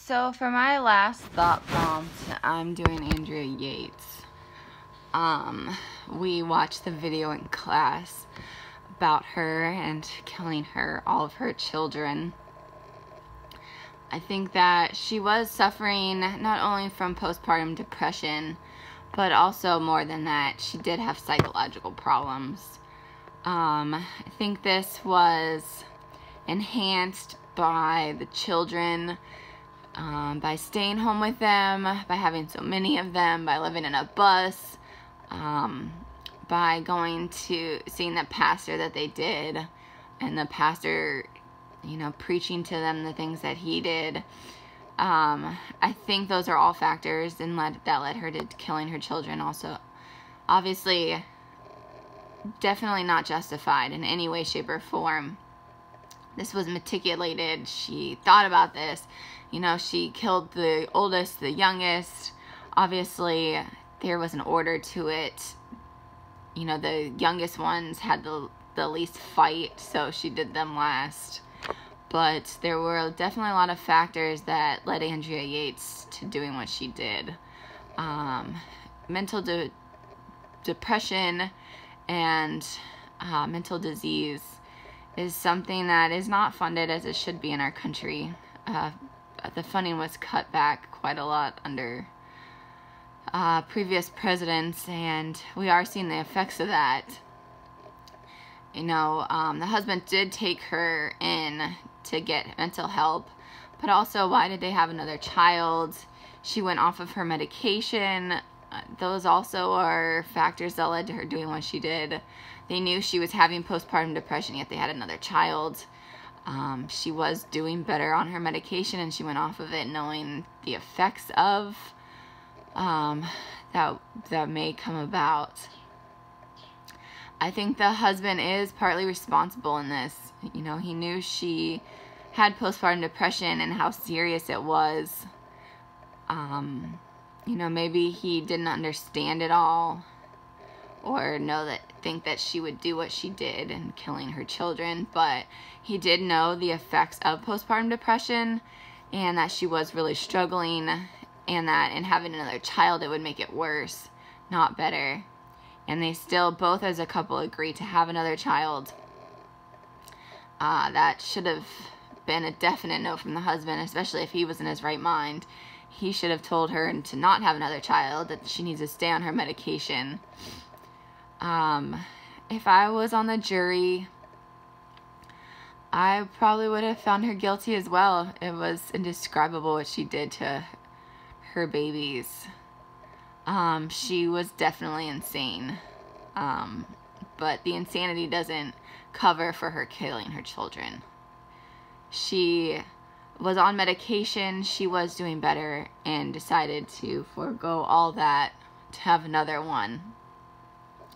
So for my last thought prompt, I'm doing Andrea Yates. We watched the video in class about her and killing all of her children. I think that she was suffering not only from postpartum depression, but also more than that, she did have psychological problems. I think this was enhanced by the children, by staying home with them, by having so many of them, by living in a bus, by going to seeing the pastor that they did, and the pastor, preaching to them the things that he did. I think those are all factors that led her to killing her children. Also, obviously, definitely not justified in any way, shape, or form. This was meticulated. She thought about this. She killed the oldest, the youngest. Obviously, there was an order to it. The youngest ones had the least fight, so she did them last. But there were definitely a lot of factors that led Andrea Yates to doing what she did. Mental depression and mental disease is something that is not funded as it should be in our country. The funding was cut back quite a lot under previous presidents, and we are seeing the effects of that. The husband did take her in to get mental help, but also, why did they have another child? She went off of her medication. Those also are factors that led to her doing what she did. They knew she was having postpartum depression, yet they had another child. She was doing better on her medication, and she went off of it knowing the effects of that may come about. I think the husband is partly responsible in this. He knew she had postpartum depression and how serious it was. Maybe he didn't understand it all, or think that she would do what she did in killing her children, but he did know the effects of postpartum depression, and that she was really struggling, and that in having another child it would make it worse, not better. And they still, both as a couple, agreed to have another child. That should have been a definite no from the husband, especially if he was in his right mind. He should have told her to not have another child, that she needs to stay on her medication. If I was on the jury, I probably would have found her guilty as well. It was indescribable what she did to her babies. She was definitely insane. But the insanity doesn't cover for her killing her children. She was on medication, she was doing better, and decided to forego all that to have another one.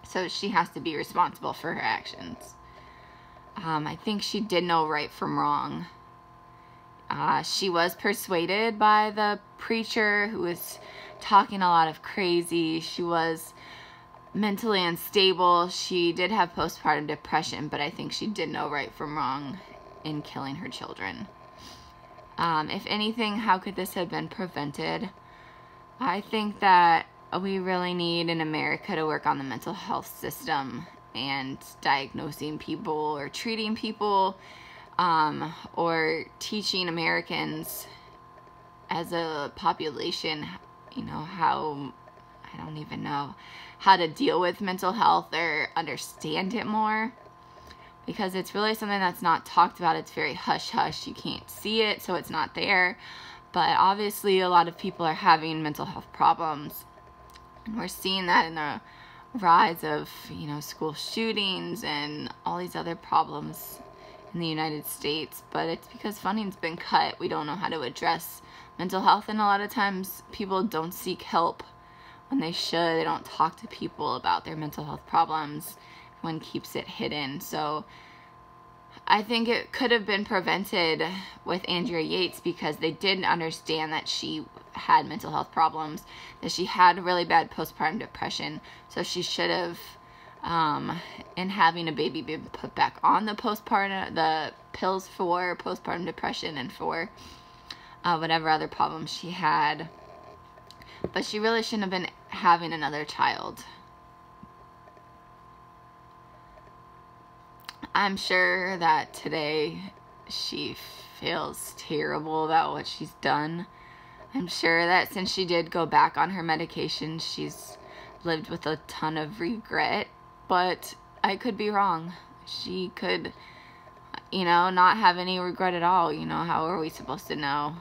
So she has to be responsible for her actions. I think she did know right from wrong. She was persuaded by the preacher who was talking a lot of crazy. She was mentally unstable. She did have postpartum depression, but I think she did know right from wrong in killing her children. If anything, how could this have been prevented? I think that we really need in America to work on the mental health system and diagnosing people or treating people, or teaching Americans as a population, how to deal with mental health or understand it more. Because it's really something that's not talked about. It's very hush-hush. You can't see it, so it's not there. But obviously, a lot of people are having mental health problems. And we're seeing that in the rise of, school shootings and all these other problems in the United States. But it's because funding's been cut. We don't know how to address mental health. And a lot of times, people don't seek help when they should. They don't talk to people about their mental health problems. One keeps it hidden. So I think it could have been prevented with Andrea Yates, because they didn't understand that she had mental health problems, that she had really bad postpartum depression. So she should have, in having a baby, be put back on the pills for postpartum depression and for whatever other problems she had. But she really shouldn't have been having another child. I'm sure that today she feels terrible about what she's done. I'm sure that since she did go back on her medication, she's lived with a ton of regret, but I could be wrong. She could, not have any regret at all. How are we supposed to know?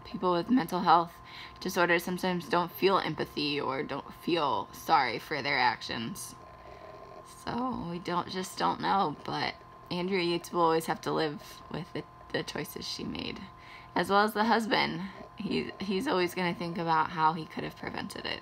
People with mental health disorders sometimes don't feel empathy or don't feel sorry for their actions. So we just don't know, but Andrea Yates will always have to live with the choices she made, as well as the husband. He's always going to think about how he could have prevented it.